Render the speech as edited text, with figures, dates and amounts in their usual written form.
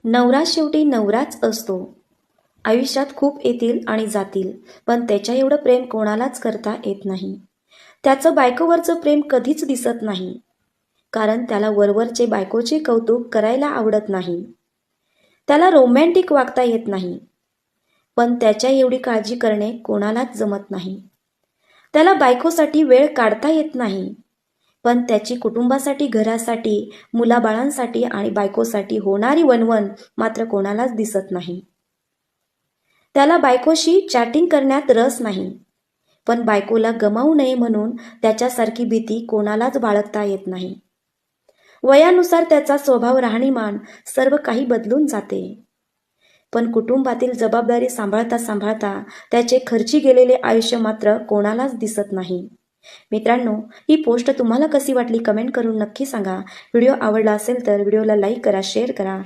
नवरा शेवटी नवराच असतो. आयुष्यात खूप येतील आणि जातील, पण त्याच्या एवढं प्रेम कोणालाच करता येत नाही. त्याचं बायकोवरचं प्रेम कधीच दिसत नाही, कारण त्याला वरवरचे बायकोचे कौतुक करायला आवडत नाही. त्याला रोमॅन्टिक वागता येत नाही, पण त्याच्या एवढी काळजी करणे कोणालाच जमत नाही. त्याला बायकोसाठी वेळ काढता येत नाही, पण त्याची कुटुंबासाठी, घरासाठी, मुलाबाळांसाठी आणि बायकोसाठी होणारी वणवण मात्र कोणालाच दिसत नाही. त्याला बायकोशी चॅटिंग करण्यात रस नाही, पण बायकोला गमावू नये म्हणून त्याच्यासारखी भीती कोणालाच बाळगता येत नाही. वयानुसार त्याचा स्वभाव, राहणीमान सर्व काही बदलून जाते, पण कुटुंबातील जबाबदारी सांभाळता सांभाळता त्याचे खर्ची गेलेले आयुष्य मात्र कोणालाच दिसत नाही. मित्रांनो, ही पोस्ट तुम्हाला कशी वाटली कमेंट करून नक्की सांगा. व्हिडिओ आवडला असेल तर व्हिडिओला लाईक करा, शेअर करा.